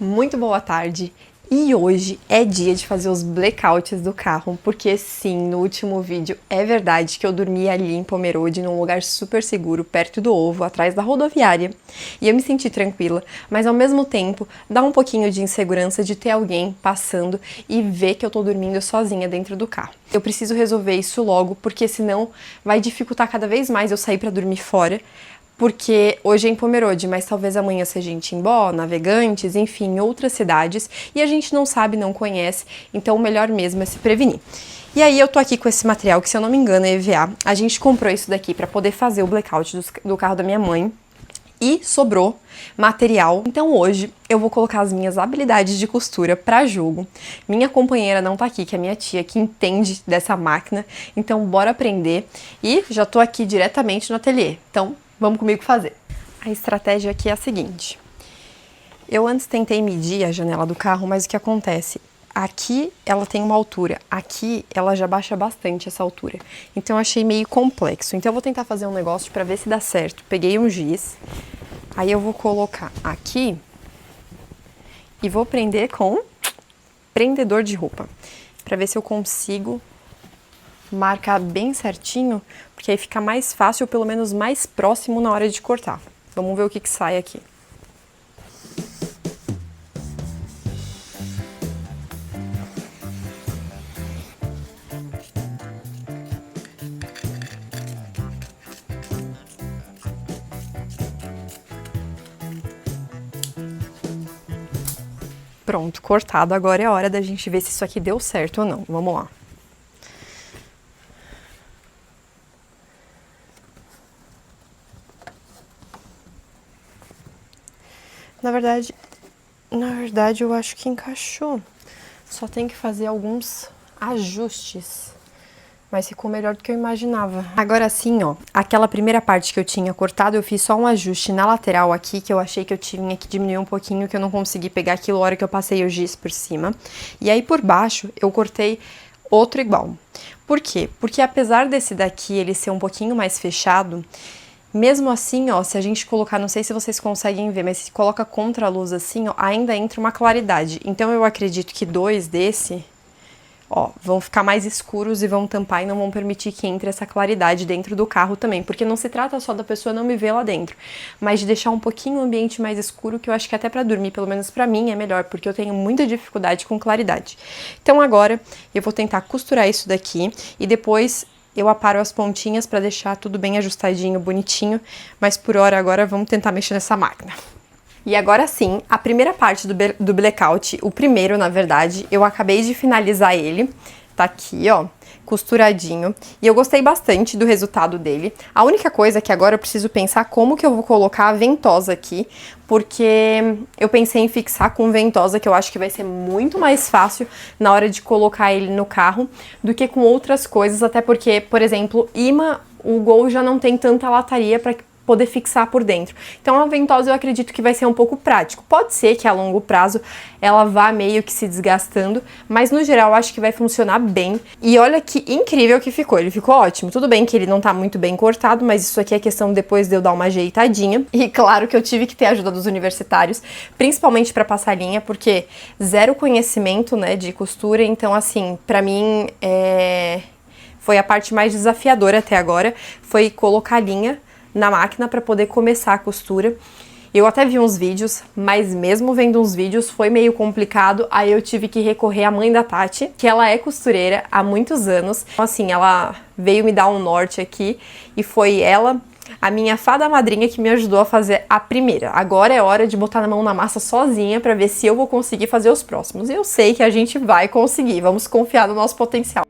Muito boa tarde! E hoje é dia de fazer os blackouts do carro, porque sim, no último vídeo é verdade que eu dormi ali em Pomerode, num lugar super seguro, perto do Ovo, atrás da rodoviária. E eu me senti tranquila, mas ao mesmo tempo dá um pouquinho de insegurança de ter alguém passando e ver que eu tô dormindo sozinha dentro do carro. Eu preciso resolver isso logo, porque senão vai dificultar cada vez mais eu sair pra dormir fora, porque hoje é em Pomerode, mas talvez amanhã seja em Timbó, Navegantes, enfim, em outras cidades, e a gente não sabe, não conhece, então o melhor mesmo é se prevenir. E aí eu tô aqui com esse material, que se eu não me engano é EVA, a gente comprou isso daqui pra poder fazer o blackout do carro da minha mãe, e sobrou material. Então hoje eu vou colocar as minhas habilidades de costura pra jogo. Minha companheira não tá aqui, que é minha tia, que entende dessa máquina, então bora aprender. E já tô aqui diretamente no ateliê, então vamos comigo fazer. A estratégia aqui é a seguinte. Eu antes tentei medir a janela do carro, mas o que acontece? Aqui ela tem uma altura, aqui ela já baixa bastante essa altura. Então eu achei meio complexo. Então eu vou tentar fazer um negócio para ver se dá certo. Peguei um giz, aí eu vou colocar aqui e vou prender com prendedor de roupa, para ver se eu consigo marcar bem certinho, porque aí fica mais fácil, ou pelo menos mais próximo na hora de cortar. Vamos ver o que sai aqui. Pronto, cortado. Agora é a hora da gente ver se isso aqui deu certo ou não. Vamos lá. Na verdade eu acho que encaixou. Só tem que fazer alguns ajustes. Mas ficou melhor do que eu imaginava. Agora sim, ó, aquela primeira parte que eu tinha cortado, eu fiz só um ajuste na lateral aqui, que eu achei que eu tinha que diminuir um pouquinho, que eu não consegui pegar aquilo na hora que eu passei o giz por cima. E aí por baixo, eu cortei outro igual. Por quê? Porque apesar desse daqui ele ser um pouquinho mais fechado, mesmo assim, ó, se a gente colocar, não sei se vocês conseguem ver, mas se coloca contra a luz assim, ó, ainda entra uma claridade. Então eu acredito que dois desse, ó, vão ficar mais escuros e vão tampar e não vão permitir que entre essa claridade dentro do carro também, porque não se trata só da pessoa não me ver lá dentro, mas de deixar um pouquinho o ambiente mais escuro, que eu acho que até pra dormir, pelo menos pra mim, é melhor, porque eu tenho muita dificuldade com claridade. Então agora eu vou tentar costurar isso daqui e depois eu aparo as pontinhas pra deixar tudo bem ajustadinho, bonitinho, mas por hora agora vamos tentar mexer nessa máquina. E agora sim, a primeira parte do blackout, o primeiro na verdade, eu acabei de finalizar ele, tá aqui ó, costuradinho, e eu gostei bastante do resultado dele. A única coisa é que agora eu preciso pensar como que eu vou colocar a ventosa aqui, porque eu pensei em fixar com ventosa, que eu acho que vai ser muito mais fácil na hora de colocar ele no carro, do que com outras coisas, até porque, por exemplo, imã, o Gol já não tem tanta lataria para poder fixar por dentro. Então a ventosa eu acredito que vai ser um pouco prático. Pode ser que a longo prazo ela vá meio que se desgastando, mas no geral eu acho que vai funcionar bem. E olha que incrível que ficou, ele ficou ótimo. Tudo bem que ele não tá muito bem cortado, mas isso aqui é questão depois de eu dar uma ajeitadinha. E claro que eu tive que ter a ajuda dos universitários, principalmente para passar linha, porque zero conhecimento, né, de costura, então assim, pra mim foi a parte mais desafiadora até agora, foi colocar linha na máquina para poder começar a costura. Eu até vi uns vídeos, mas mesmo vendo uns vídeos foi meio complicado, aí eu tive que recorrer à mãe da Tati, que ela é costureira há muitos anos. Então assim, ela veio me dar um norte aqui e foi ela, a minha fada madrinha, que me ajudou a fazer a primeira. Agora é hora de botar a mão na massa sozinha para ver se eu vou conseguir fazer os próximos. Eu sei que a gente vai conseguir, vamos confiar no nosso potencial.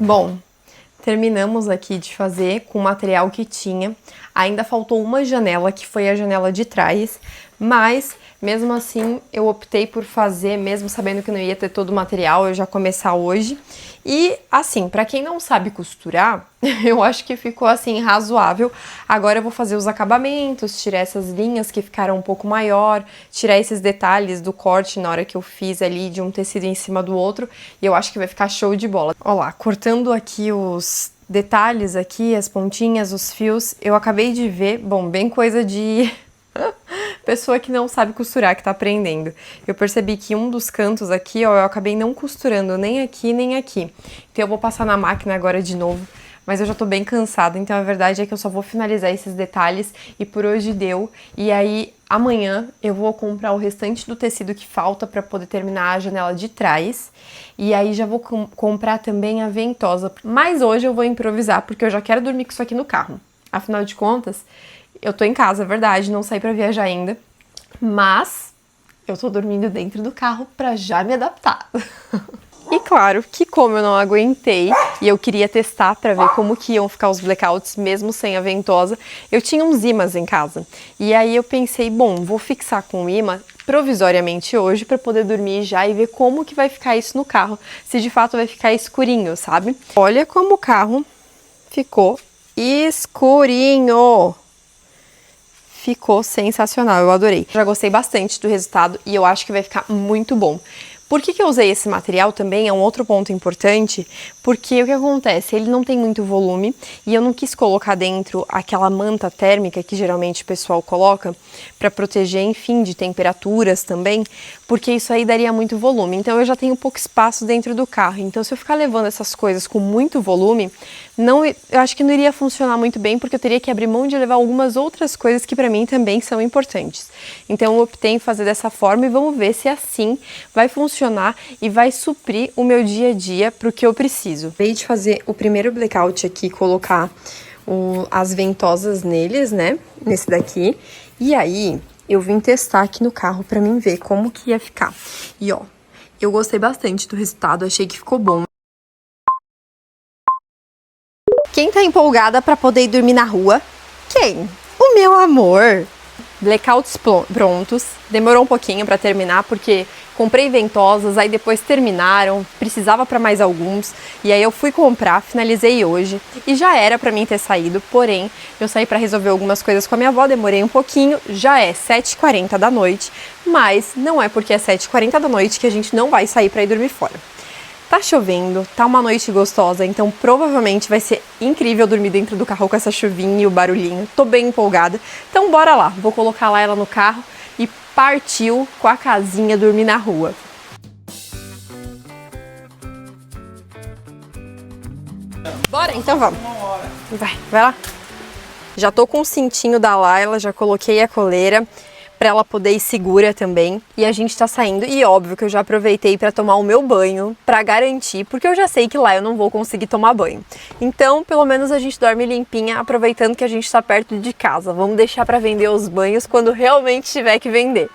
Bom, terminamos aqui de fazer com o material que tinha. Ainda faltou uma janela, que foi a janela de trás, mas Mesmo assim, eu optei por fazer, mesmo sabendo que não ia ter todo o material, eu já começar hoje. E, assim, pra quem não sabe costurar, eu acho que ficou, assim, razoável. Agora eu vou fazer os acabamentos, tirar essas linhas que ficaram um pouco maior, tirar esses detalhes do corte na hora que eu fiz ali de um tecido em cima do outro. E eu acho que vai ficar show de bola. Ó lá, cortando aqui os detalhes aqui, as pontinhas, os fios, eu acabei de ver, bom, bem coisa de... pessoa que não sabe costurar, que tá aprendendo. Eu percebi que um dos cantos aqui, ó, eu acabei não costurando nem aqui, nem aqui. Então eu vou passar na máquina agora de novo, mas eu já tô bem cansada, então a verdade é que eu só vou finalizar esses detalhes e por hoje deu. E aí, amanhã eu vou comprar o restante do tecido que falta pra poder terminar a janela de trás. E aí já vou comprar também a ventosa. Mas hoje eu vou improvisar, porque eu já quero dormir com isso aqui no carro. Afinal de contas, eu tô em casa, é verdade, não saí pra viajar ainda, mas eu tô dormindo dentro do carro pra já me adaptar. E claro que como eu não aguentei e eu queria testar pra ver como que iam ficar os blackouts mesmo sem a ventosa, eu tinha uns imãs em casa. E aí eu pensei, bom, vou fixar com o imã provisoriamente hoje pra poder dormir já e ver como que vai ficar isso no carro, se de fato vai ficar escurinho, sabe? Olha como o carro ficou escurinho! Ficou sensacional, eu adorei. Já gostei bastante do resultado e eu acho que vai ficar muito bom. Por que eu usei esse material também é um outro ponto importante, porque o que acontece? Ele não tem muito volume e eu não quis colocar dentro aquela manta térmica que geralmente o pessoal coloca para proteger, enfim, de temperaturas também, porque isso aí daria muito volume. Então eu já tenho pouco espaço dentro do carro, então se eu ficar levando essas coisas com muito volume, eu acho que não iria funcionar muito bem, porque eu teria que abrir mão de levar algumas outras coisas que para mim também são importantes. Então eu optei em fazer dessa forma e vamos ver se assim vai funcionar e vai suprir o meu dia a dia para o que eu preciso. Acabei de fazer o primeiro blackout aqui, colocar as ventosas neles, né? Nesse daqui. E aí eu vim testar aqui no carro para mim ver como que ia ficar. E ó, eu gostei bastante do resultado, achei que ficou bom. Quem tá empolgada para poder ir dormir na rua? Quem? O meu amor! Blackouts prontos, demorou um pouquinho para terminar porque comprei ventosas, aí depois terminaram, precisava para mais alguns, e aí eu fui comprar, finalizei hoje e já era para mim ter saído, porém eu saí para resolver algumas coisas com a minha avó, demorei um pouquinho, já é 7h40 da noite, mas não é porque é 7h40 da noite que a gente não vai sair para ir dormir fora. Tá chovendo, tá uma noite gostosa, então provavelmente vai ser incrível dormir dentro do carro com essa chuvinha e o barulhinho. Tô bem empolgada, então bora lá. Vou colocar lá ela no carro e partiu com a casinha dormir na rua. Bora, então vamos. Vai lá. Já tô com o cintinho da Laila, já coloquei a coleira para ela poder ir segura também. E a gente tá saindo e óbvio que eu já aproveitei para tomar o meu banho, para garantir, porque eu já sei que lá eu não vou conseguir tomar banho. Então, pelo menos a gente dorme limpinha, aproveitando que a gente tá perto de casa. Vamos deixar para vender os banhos quando realmente tiver que vender.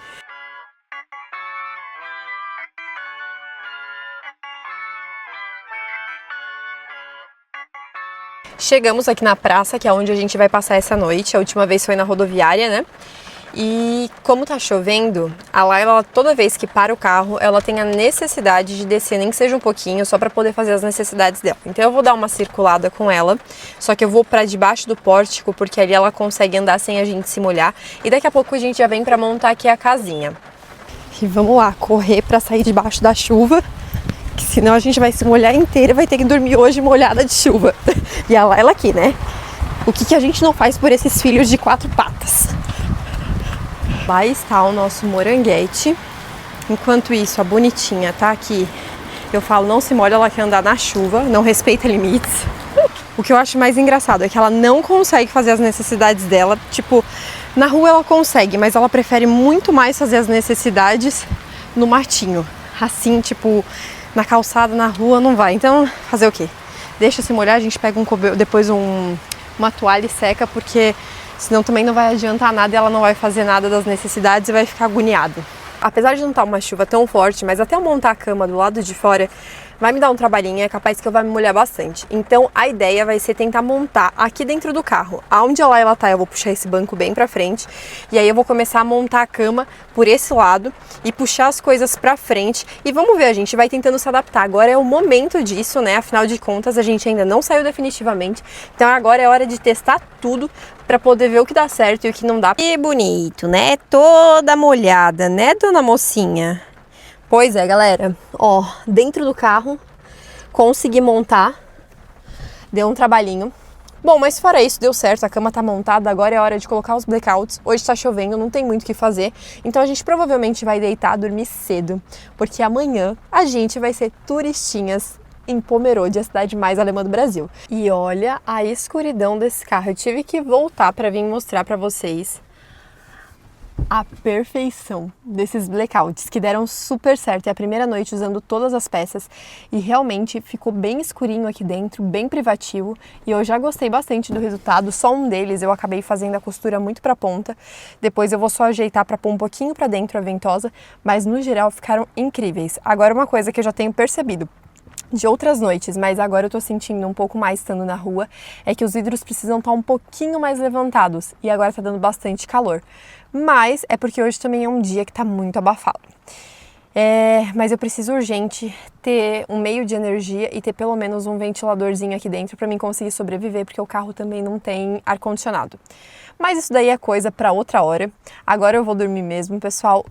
Chegamos aqui na praça, que é onde a gente vai passar essa noite. A última vez foi na rodoviária, né? E como tá chovendo, a Laila, toda vez que para o carro, ela tem a necessidade de descer, nem que seja um pouquinho, só para poder fazer as necessidades dela. Então eu vou dar uma circulada com ela, só que eu vou para debaixo do pórtico, porque ali ela consegue andar sem a gente se molhar. E daqui a pouco a gente já vem para montar aqui a casinha. E vamos lá, correr para sair debaixo da chuva, que senão a gente vai se molhar inteira e vai ter que dormir hoje molhada de chuva. E a Laila aqui, né? O que a gente não faz por esses filhos de 4 patas? Lá está o nosso moranguete. Enquanto isso, a bonitinha tá aqui. Eu falo, não se molha, ela quer andar na chuva, não respeita limites. O que eu acho mais engraçado é que ela não consegue fazer as necessidades dela. Tipo, na rua ela consegue, mas ela prefere muito mais fazer as necessidades no matinho. Assim, tipo, na calçada, na rua, não vai. Então, fazer o quê? Deixa se molhar, a gente pega depois uma toalha e seca, porque senão também não vai adiantar nada e ela não vai fazer nada das necessidades e vai ficar agoniada. Apesar de não estar uma chuva tão forte, mas até eu montar a cama do lado de fora, vai me dar um trabalhinho, é capaz que eu vá me molhar bastante. Então a ideia vai ser tentar montar aqui dentro do carro. Aonde a Laila tá, eu vou puxar esse banco bem pra frente. E aí eu vou começar a montar a cama por esse lado e puxar as coisas pra frente. E vamos ver, a gente vai tentando se adaptar. Agora é o momento disso, né? Afinal de contas, a gente ainda não saiu definitivamente. Então agora é hora de testar tudo pra poder ver o que dá certo e o que não dá. Que bonito, né? Toda molhada, né, dona mocinha? Pois é, galera. Ó, dentro do carro, consegui montar. Deu um trabalhinho. Bom, mas fora isso, deu certo, a cama tá montada, agora é hora de colocar os blackouts. Hoje tá chovendo, não tem muito o que fazer, então a gente provavelmente vai deitar, dormir cedo, porque amanhã a gente vai ser turistinhas em Pomerode, a cidade mais alemã do Brasil. E olha a escuridão desse carro, eu tive que voltar para vir mostrar para vocês a perfeição desses blackouts, que deram super certo. É a primeira noite usando todas as peças e realmente ficou bem escurinho aqui dentro, bem privativo, e eu já gostei bastante do resultado. Só um deles eu acabei fazendo a costura muito pra ponta, depois eu vou só ajeitar pra pôr um pouquinho pra dentro a ventosa, mas no geral ficaram incríveis. Agora uma coisa que eu já tenho percebido de outras noites, mas agora eu tô sentindo um pouco mais estando na rua, é que os vidros precisam estar um pouquinho mais levantados, e agora tá dando bastante calor. Mas é porque hoje também é um dia que tá muito abafado. Mas eu preciso urgente ter um meio de energia e ter pelo menos um ventiladorzinho aqui dentro para mim conseguir sobreviver, porque o carro também não tem ar-condicionado. Mas isso daí é coisa para outra hora. Agora eu vou dormir mesmo, pessoal.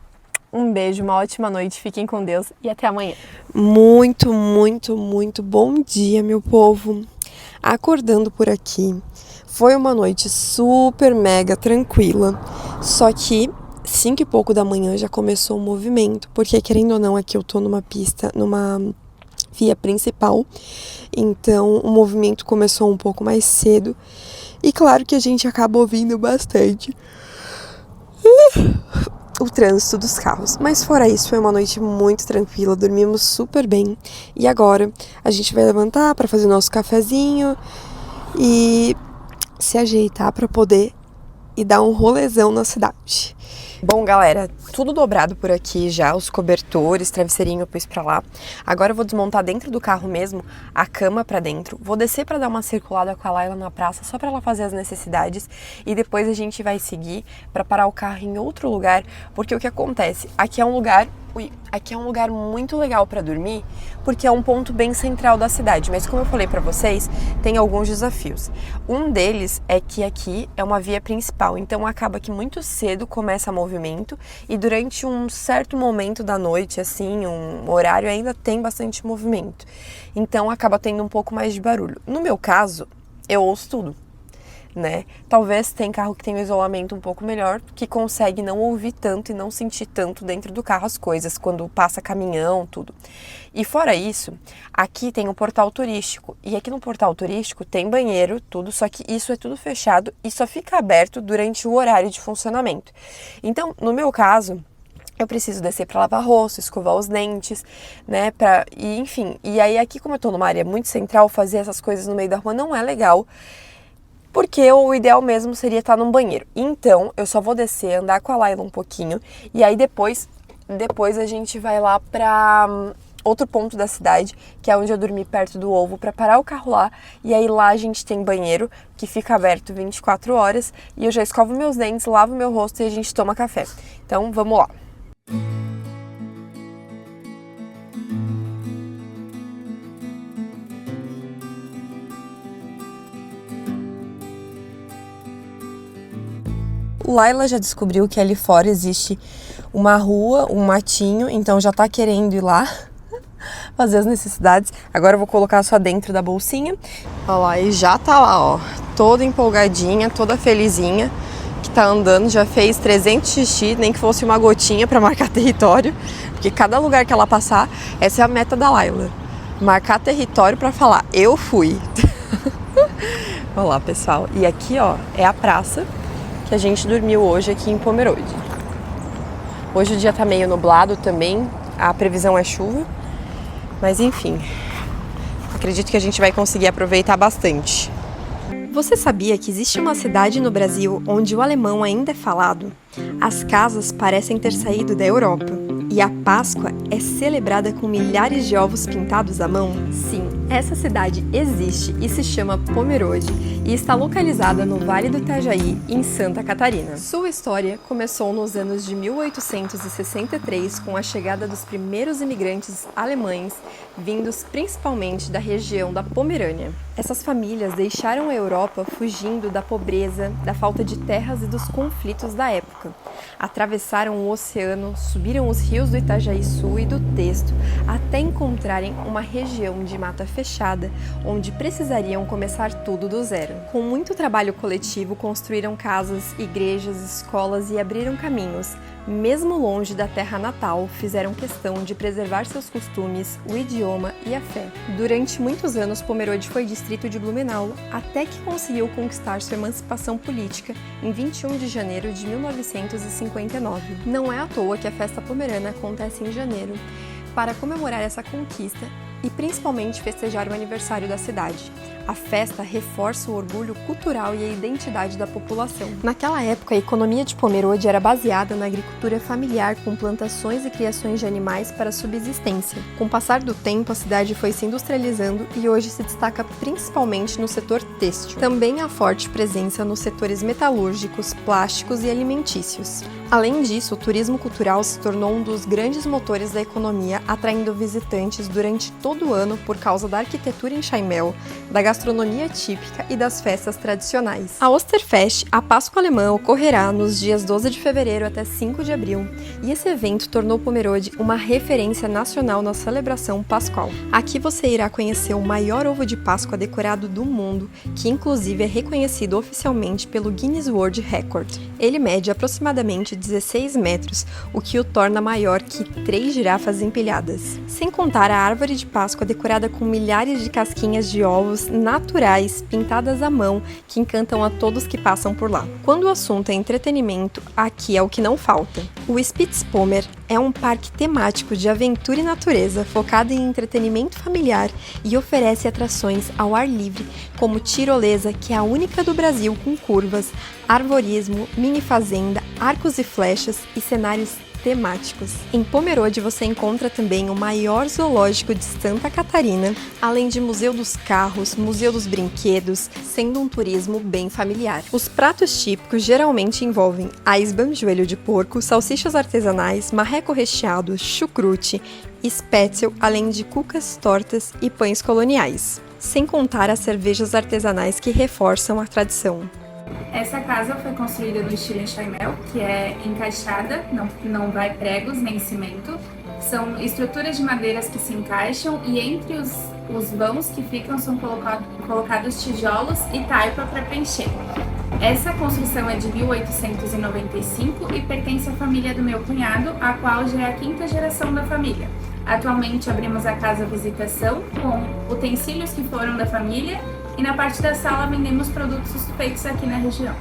Um beijo, uma ótima noite, fiquem com Deus e até amanhã. Muito, muito, muito bom dia, meu povo. Acordando por aqui. Foi uma noite super mega tranquila, só que 5 e pouco da manhã já começou o movimento, porque querendo ou não aqui eu tô numa pista, numa via principal, então o movimento começou um pouco mais cedo e claro que a gente acaba ouvindo bastante o trânsito dos carros, mas fora isso foi uma noite muito tranquila, dormimos super bem e agora a gente vai levantar para fazer o nosso cafezinho e se ajeitar para poder ir dar um rolezão na cidade. Bom, galera, tudo dobrado por aqui já, os cobertores, travesseirinho eu pus pra lá. Agora eu vou desmontar dentro do carro mesmo, a cama pra dentro. Vou descer pra dar uma circulada com a Laila na praça, só pra ela fazer as necessidades. E depois a gente vai seguir pra parar o carro em outro lugar, porque o que acontece? Aqui é um lugar muito legal para dormir, porque é um ponto bem central da cidade, mas como eu falei para vocês, tem alguns desafios. Um deles é que aqui é uma via principal, então acaba que muito cedo começa movimento e durante um certo momento da noite, assim, um horário, ainda tem bastante movimento. Então acaba tendo um pouco mais de barulho. No meu caso, eu ouço tudo, né? Talvez tem carro que tem um isolamento um pouco melhor, que consegue não ouvir tanto e não sentir tanto dentro do carro as coisas, quando passa caminhão, tudo. E fora isso, aqui tem um portal turístico, e aqui no portal turístico tem banheiro, tudo, só que isso é tudo fechado e só fica aberto durante o horário de funcionamento. Então, no meu caso, eu preciso descer para lavar rosto, escovar os dentes, né, enfim. E aí aqui, como eu tô numa área muito central, fazer essas coisas no meio da rua não é legal, porque o ideal mesmo seria estar num banheiro. Então, eu só vou descer, andar com a Laila um pouquinho, e aí depois a gente vai lá pra outro ponto da cidade, que é onde eu dormi perto do Ovo, pra parar o carro lá, e aí lá a gente tem banheiro, que fica aberto 24 horas, e eu já escovo meus dentes, lavo meu rosto e a gente toma café. Então, vamos lá. Laila já descobriu que ali fora existe uma rua, um matinho, então já tá querendo ir lá fazer as necessidades. Agora eu vou colocar só dentro da bolsinha. Olha lá, e já tá lá, ó, toda empolgadinha, toda felizinha, que tá andando, já fez 300 xixi, nem que fosse uma gotinha pra marcar território, porque cada lugar que ela passar, essa é a meta da Laila, marcar território pra falar, eu fui. Olha lá, pessoal, e aqui, ó, é a praça que a gente dormiu hoje aqui em Pomerode. Hoje o dia tá meio nublado também, a previsão é chuva, mas enfim, acredito que a gente vai conseguir aproveitar bastante. Você sabia que existe uma cidade no Brasil onde o alemão ainda é falado? As casas parecem ter saído da Europa, E a Páscoa é celebrada com milhares de ovos pintados à mão? Sim, essa cidade existe e se chama Pomerode e está localizada no Vale do Itajaí, em Santa Catarina. Sua história começou nos anos de 1863 com a chegada dos primeiros imigrantes alemães, vindos principalmente da região da Pomerânia. Essas famílias deixaram a Europa fugindo da pobreza, da falta de terras e dos conflitos da época. Atravessaram o oceano, subiram os rios do Itajaí Sul e do Testo, até encontrarem uma região de mata fechada, onde precisariam começar tudo do zero. Com muito trabalho coletivo, construíram casas, igrejas, escolas e abriram caminhos. Mesmo longe da terra natal, fizeram questão de preservar seus costumes, o idioma e a fé. Durante muitos anos, Pomerode foi distrito de Blumenau, até que conseguiu conquistar sua emancipação política em 21 de janeiro de 1959. Não é à toa que a festa pomerana acontece em janeiro, para comemorar essa conquista e principalmente festejar o aniversário da cidade. A festa reforça o orgulho cultural e a identidade da população. Naquela época, a economia de Pomerode era baseada na agricultura familiar, com plantações e criações de animais para subsistência. Com o passar do tempo, a cidade foi se industrializando e hoje se destaca principalmente no setor têxtil. Também há forte presença nos setores metalúrgicos, plásticos e alimentícios. Além disso, o turismo cultural se tornou um dos grandes motores da economia, atraindo visitantes durante todo o ano por causa da arquitetura em Chaimel, da gastronomia típica e das festas tradicionais. A Osterfest, a Páscoa alemã, ocorrerá nos dias 12 de fevereiro até 5 de abril, e esse evento tornou Pomerode uma referência nacional na celebração pascual. Aqui você irá conhecer o maior ovo de Páscoa decorado do mundo, que inclusive é reconhecido oficialmente pelo Guinness World Record. Ele mede aproximadamente 16 metros, o que o torna maior que 3 girafas empilhadas. Sem contar a árvore de Páscoa decorada com milhares de casquinhas de ovos naturais, pintadas à mão, que encantam a todos que passam por lá. Quando o assunto é entretenimento, aqui é o que não falta. O Spitzpomer é um parque temático de aventura e natureza, focado em entretenimento familiar e oferece atrações ao ar livre, como tirolesa, que é a única do Brasil com curvas, arborismo, mini fazenda, arcos e flechas e cenários temáticos. Em Pomerode você encontra também o maior zoológico de Santa Catarina, além de Museu dos Carros, Museu dos Brinquedos, sendo um turismo bem familiar. Os pratos típicos geralmente envolvem aisbam, joelho de porco, salsichas artesanais, marreco recheado, chucrute, spätzle, além de cucas, tortas e pães coloniais. Sem contar as cervejas artesanais que reforçam a tradição. Essa casa foi construída no estilo em Chaimel, que é encaixada, não vai pregos nem cimento. São estruturas de madeiras que se encaixam e entre os vãos que ficam são colocados tijolos e taipa para preencher. Essa construção é de 1895 e pertence à família do meu cunhado, a qual já é a 5ª geração da família. Atualmente abrimos a casa visitação com utensílios que foram da família e na parte da sala vendemos produtos feitos aqui na região.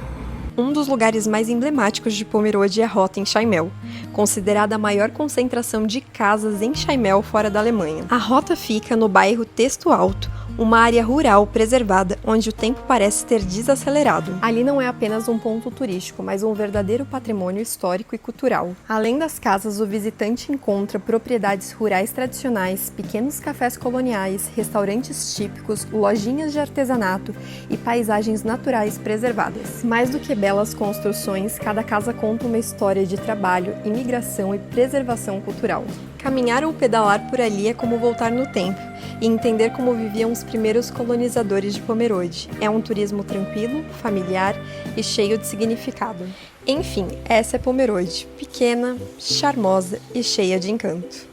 Um dos lugares mais emblemáticos de Pomerode é a Rota em Chaimel, considerada a maior concentração de casas em Chaimel fora da Alemanha. A rota fica no bairro Testo Alto, uma área rural preservada onde o tempo parece ter desacelerado. Ali não é apenas um ponto turístico, mas um verdadeiro patrimônio histórico e cultural. Além das casas, o visitante encontra propriedades rurais tradicionais, pequenos cafés coloniais, restaurantes típicos, lojinhas de artesanato e paisagens naturais preservadas. Mais do que belas construções, cada casa conta uma história de trabalho, imigração e preservação cultural. Caminhar ou pedalar por ali é como voltar no tempo e entender como viviam os primeiros colonizadores de Pomerode. É um turismo tranquilo, familiar e cheio de significado. Enfim, essa é Pomerode, pequena, charmosa e cheia de encanto.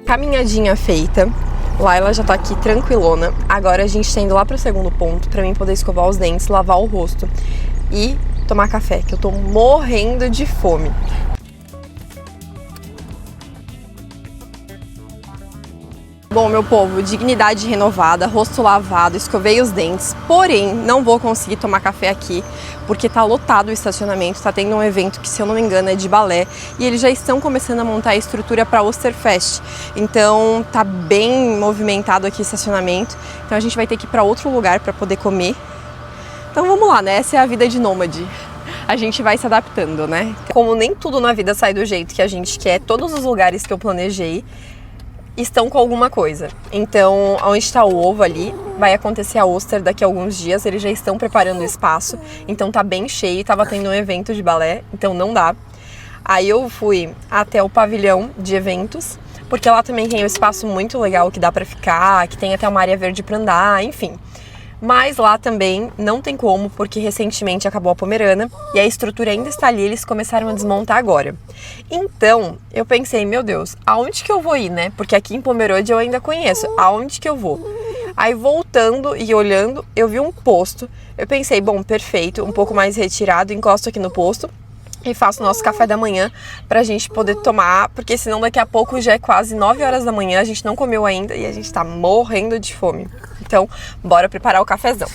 Caminhadinha feita, Laila já tá aqui tranquilona. Agora a gente tá indo lá pro segundo ponto pra mim poder escovar os dentes, lavar o rosto e tomar café, que eu tô morrendo de fome. Bom, meu povo, dignidade renovada, rosto lavado, escovei os dentes, porém não vou conseguir tomar café aqui porque tá lotado o estacionamento, tá tendo um evento que, se eu não me engano, é de balé e eles já estão começando a montar a estrutura para Osterfest, então tá bem movimentado aqui o estacionamento, então a gente vai ter que ir para outro lugar para poder comer. Então vamos lá, né? Essa é a vida de nômade. a gente vai se adaptando, né? Como nem tudo na vida sai do jeito que a gente quer, todos os lugares que eu planejei estão com alguma coisa. Então, onde está o ovo ali, vai acontecer a Oster daqui a alguns dias, eles já estão preparando o espaço, então tá bem cheio, tava tendo um evento de balé, então não dá. Aí eu fui até o pavilhão de eventos, porque lá também tem um espaço muito legal que dá pra ficar, que tem até uma área verde pra andar, enfim. Mas lá também não tem como, porque recentemente acabou a Pomerana e a estrutura ainda está ali, eles começaram a desmontar agora. Então, eu pensei, meu Deus, aonde que eu vou ir, né? Porque aqui em Pomerode eu ainda conheço, aonde que eu vou? Aí voltando e olhando, eu vi um posto, eu pensei, bom, perfeito, um pouco mais retirado, encosto aqui no posto e faço o nosso café da manhã pra gente poder tomar, porque senão daqui a pouco já é quase 9 horas da manhã, a gente não comeu ainda e a gente tá morrendo de fome. Então, bora preparar o cafezão.